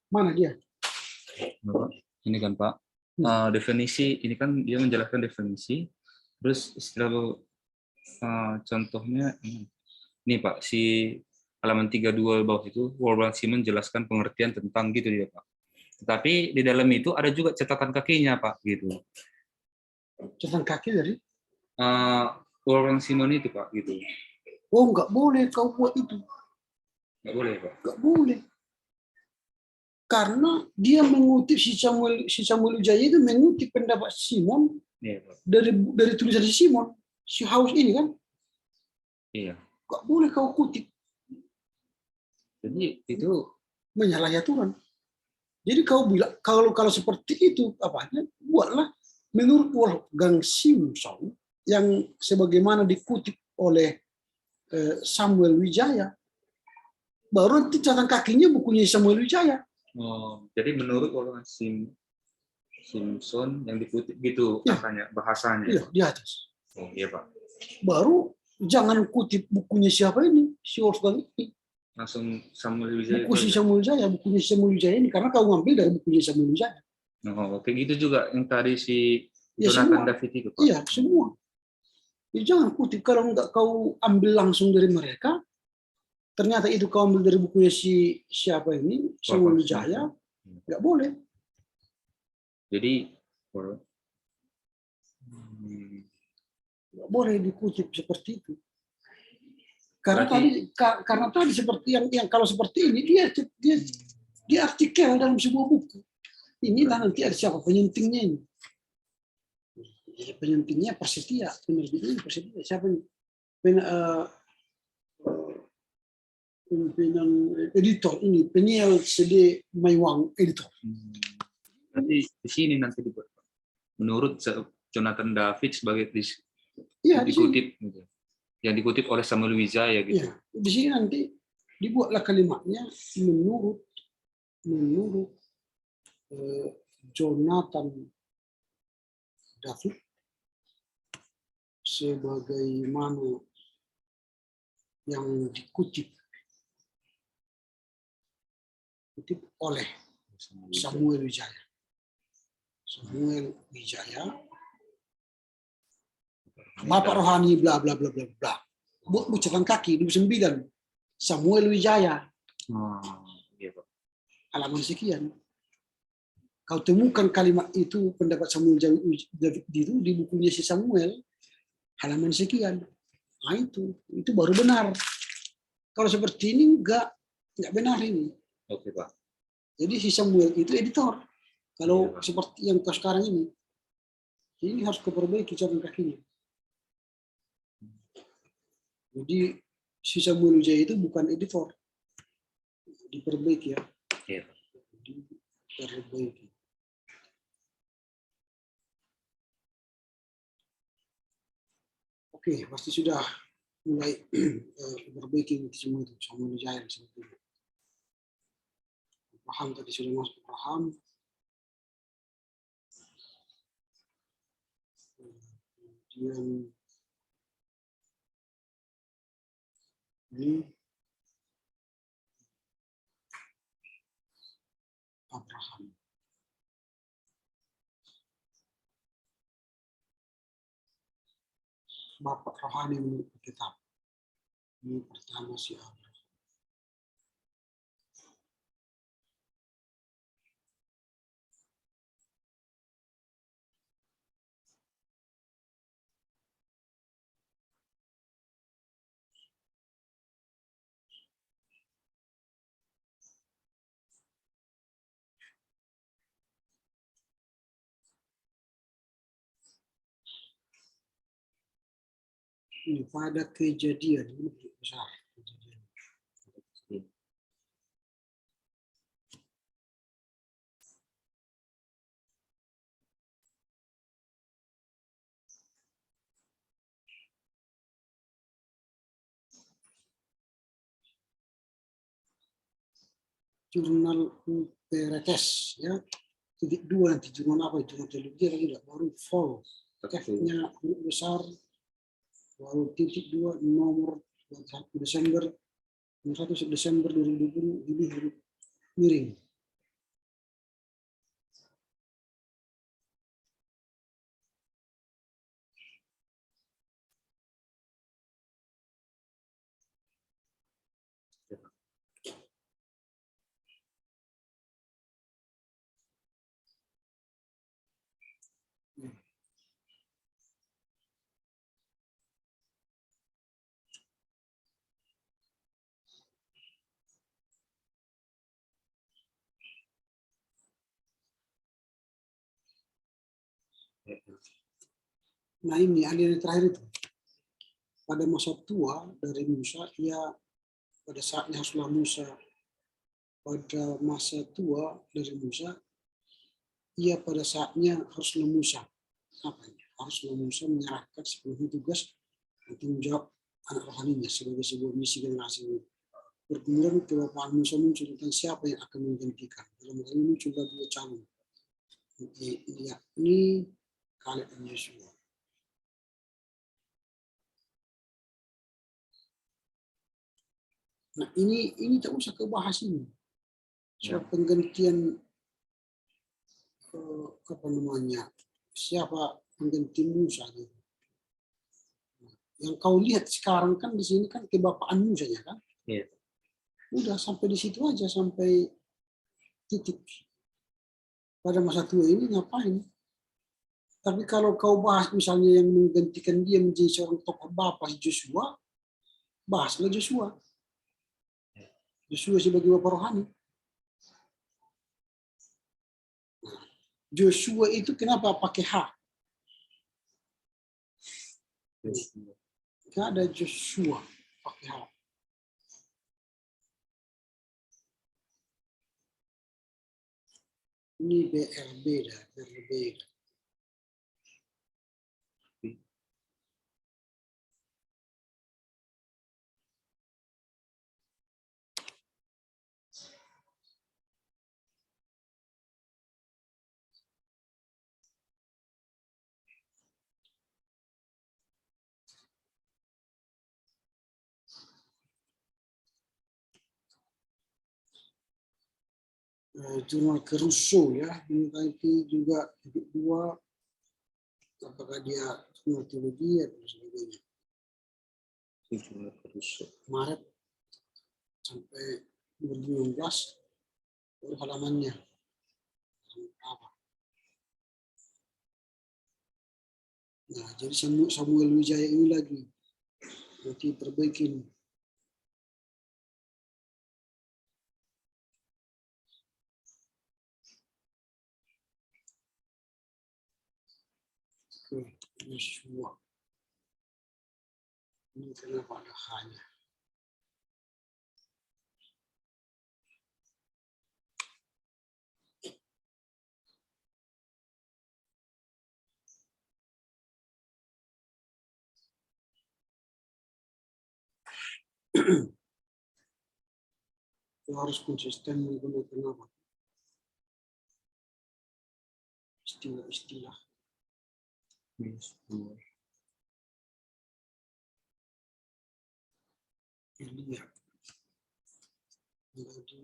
Mana dia? Bapak, ini kan Pak, definisi, ini kan dia menjelaskan definisi, terus istilah contohnya, ini Pak, si halaman 32 bawah itu, Warwar Simon menjelaskan pengertian tentang gitu dia Pak. Tetapi di dalam itu ada juga catatan kakinya Pak, gitu. Catatan kaki dari? Warwar Simon itu Pak, gitu. Oh, nggak boleh kau buat itu. Nggak boleh Pak. Nggak boleh. Karena dia mengutip si Samuel Wijaya itu mengutip pendapat Simon dari tulisan si Simon, si Haus ini kan. Iya. Nggak boleh kau kutip. Jadi itu menyalahi aturan. Jadi kau bilang kalau seperti itu apanya buatlah menurut Wolfgang Simpson yang sebagaimana dikutip oleh Samuel Wijaya, baru nanti catatan kakinya bukunya Samuel Wijaya. Oh, jadi menurut orang Simpson yang dikutip gitu ya, katanya bahasanya. Iya, di atas. Oh iya Pak. Baru jangan kutip bukunya siapa ini, si Wolfgang ini. Langsung Samuel Wijaya. Buku si Samuel Wijaya, bukunya Samuel Wijaya ini karena kau ngambil dari bukunya Samuel Wijaya. Oh, kayak gitu juga yang tadi si ya, Jonathan semua. David itu Pak. Iya, semua. Ya, jangan kutip kalau nggak kau ambil langsung dari mereka. Ternyata itu kau ambil dari bukunya si siapa ini, Samuel Wijaya, nggak boleh. Jadi nggak boleh dikutip seperti itu. Karena tadi seperti yang kalau seperti ini dia artikel dalam sebuah buku. Inilah nanti ada siapa penyentingnya ini. Jadi penyentingnya Prasetya, penerbitnya Prasetya. Siapa ini? Pimpinan editor ini, Peniel CD Maiwang editor. Nanti di sini nanti dibuat. Menurut Jonathan David sebagai dikutip gitu. Yang dikutip oleh Samuel Wijaya gitu. Ya, di sini nanti dibuatlah kalimatnya menurut Jonathan David sebagaimana yang dikutip oleh Samuel Wijaya. Samuel Wijaya, Bapak Rohani bla bla bla bla bla. Buat catatan kaki 29. Samuel Wijaya. Iya, Pak. Halaman sekian. Kau temukan kalimat itu pendapat Samuel David itu di bukunya si Samuel halaman sekian. Nah itu baru benar. Kalau seperti ini enggak benar ini. Oke, Pak. Jadi si Samuel itu editor. Kalau seperti yang sekarang ini harus diperbaiki catatan kakinya. Jadi si Samuel Wijaya itu bukan editor. Diperbaiki ya. Iya. Diperbaiki. Oke, pasti sudah mulai memperbaiki semua itu. Samuel Wijaya sebetulnya. Paham tadi sudah masuk paham. Kemudian ini Abraham. Bapak rohani menurut kitab. Ini pertama si Abraham. Ini pada kejadian ini besar kejadian. Jurnal UPRTES ya, titik 2 nanti jurnal apa, jurnal teknologi atau tidak, baru vol F-nya besar, baru titik 2 nomor 1 Desember 1 Desember 2020 ini huruf miring. Nah ini aliran terakhir itu. Pada masa tua dari Musa, ia pada saatnya haruslah Musa. Pada masa tua dari Musa, ia pada saatnya haruslah Musa. Apa ini? Haruslah Musa menyerahkan sepenuhnya tugas dan tanggung jawab anak rohaninya sebagai sebuah misi generasi ini. Berkemudian kebapaan Musa muncul tentang siapa yang akan menggantikan. Dalam hal ini muncullah dua calon, yakni Kaleb dan Yosua. Nah ini tak usah kebahas ini. Soal penggantian apa namanya, siapa pengganti Musa gitu. Yang kau lihat sekarang kan di sini kan kebapaan Musa ya kan? Iya. Udah sampai di situ aja, sampai titik. Pada masa tua ini ngapain? Tapi kalau kau bahas misalnya yang menggantikan dia menjadi seorang tokoh bapak Joshua, bahaslah Joshua. Joshua sebagai bapak rohani. Joshua itu kenapa pakai H? Tidak ada Joshua pakai H. Ini berbeda. Jurnal Caruso ya, nanti juga dua, apakah dia jurnal teologi atau sebagainya. Jurnal Caruso. Maret sampai 2019 baru halamannya. Nah, jadi Samuel Wijaya ini lagi nanti perbaikin. Yosua. Ini kenapa ada hanya? Harus konsisten menggunakan apa? Istilah-istilah. Elia. Jadi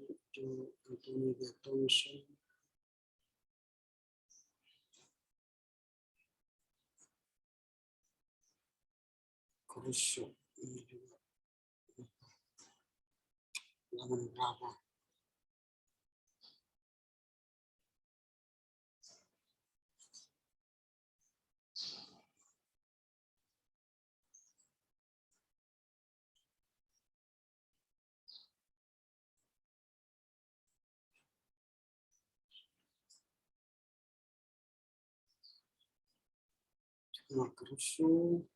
Anthony Thompson. Caruso. Ini juga. Halaman berapa? Caruso.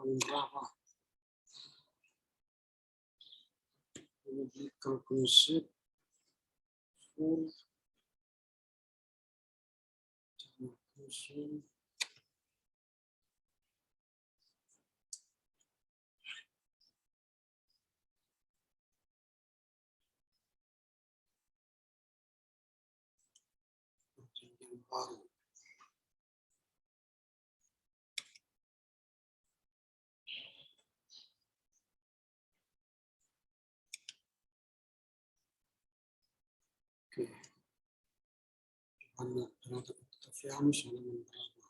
berapa. Biblical concept for yang baru. Oke. Ternyata Octavianus halaman berapa?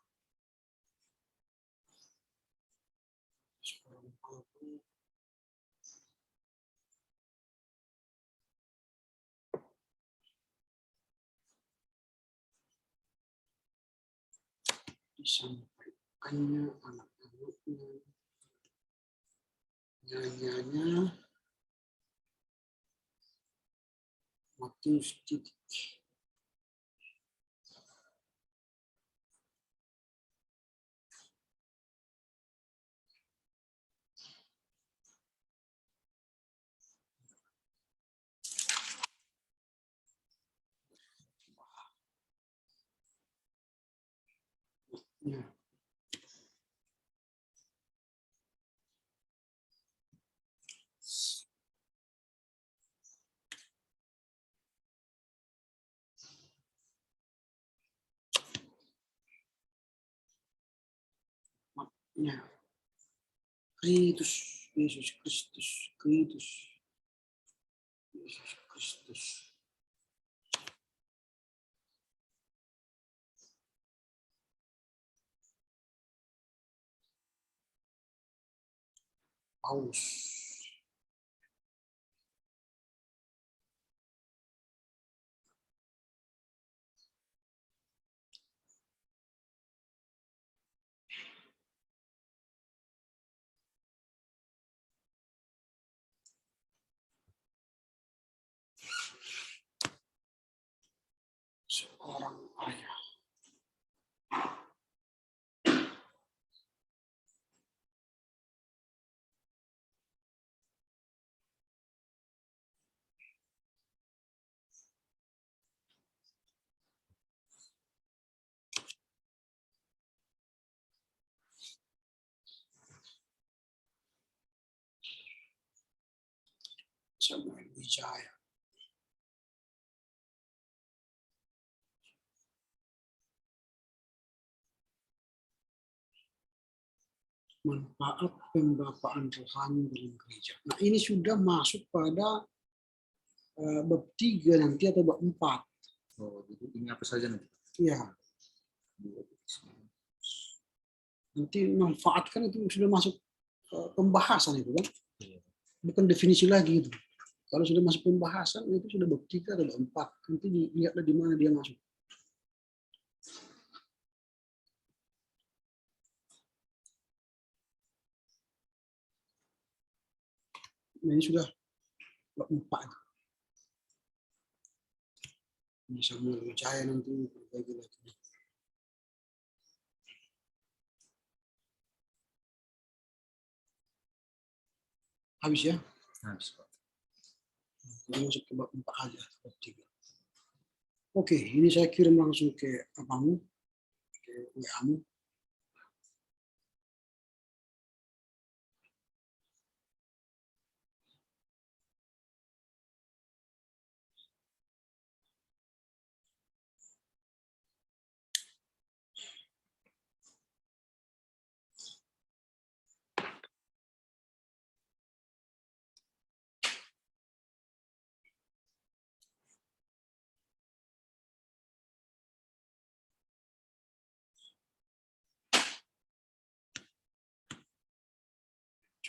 Sekarang aku disampaikannya anak-anaknya, nyanyiannya Matius titik. Ya. Ya. Kristus, Yesus Kristus, Kristus, Yesus Kristus. Paulus. Seorang ayah. Samuel Wijaya. Manfaat pembapaan rohani dalam gereja. Nah, ini sudah masuk pada bab 3 nanti atau bab 4. Oh, jadi ini apa saja nanti? Ya. Nanti manfaatkan itu sudah masuk pembahasan itu kan. Bukan definisi lagi itu. Kalau sudah masuk pembahasan itu sudah bab 3 atau bab 4. Nanti lihatlah di mana dia masuk. Nah, ini sudah bab 4. Ini Samuel Wijaya nanti berbagi lagi. Habis ya? Habis, Pak. Kita masuk ke bab 4 aja, bab 3. Oke, ini saya kirim langsung ke abangmu, ke WA-mu.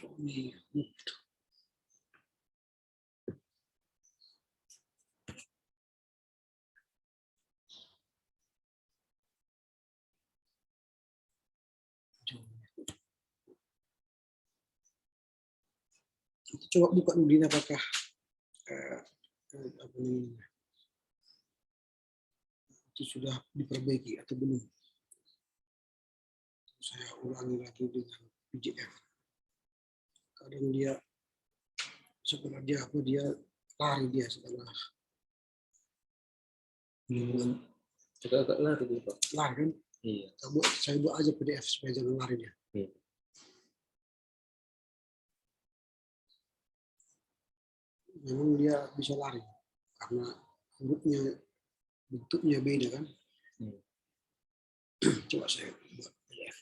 Johnny Hood. Kita coba buka dulu ini apakah apa namanya, itu sudah diperbaiki atau belum. Saya ulangi lagi dengan PDF. kadang dia setelah dia lari dia setelah agak lari dulu Pak. lari kan. Iya. Saya buat aja PDF supaya jangan lari dia. Iya. Memang dia bisa lari karena bentuknya beda kan. Coba saya buat PDF.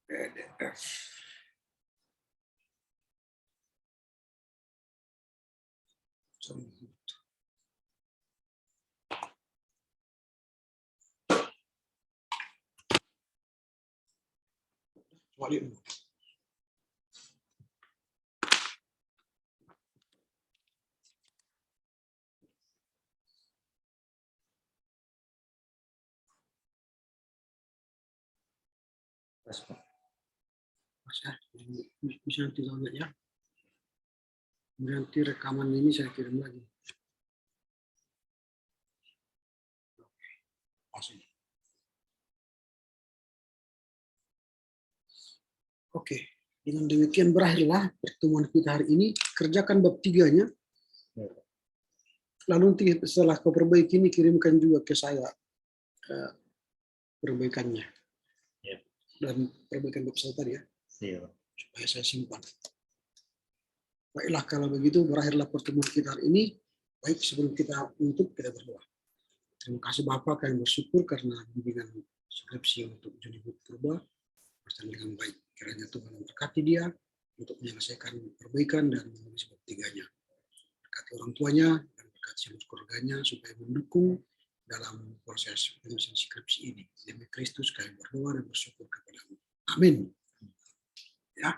PDF. Balik dulu. Pas Pak. Mas ya, bisa nanti download ya. Nanti rekaman ini saya kirim lagi. Oke, dengan demikian berakhirlah pertemuan kita hari ini. Kerjakan bab 3-nya. Lalu nanti setelah kau perbaiki ini kirimkan juga ke saya perbaikannya. Dan perbaikan bab saya tadi ya. Supaya saya simpan. Baiklah kalau begitu berakhirlah pertemuan kita hari ini. Baik, sebelum kita menutup kita berdoa. Terima kasih Bapak, kami bersyukur karena bimbingan skripsi untuk Joni Purba berjalan dengan baik. Kiranya Tuhan memberkati dia untuk menyelesaikan perbaikan dan menulis bab 3-nya. Berkati orang tuanya dan berkati seluruh keluarganya supaya mendukung dalam proses penulisan skripsi ini. Demi Kristus kami berdoa dan bersyukur kepada-Mu. Amin. Ya.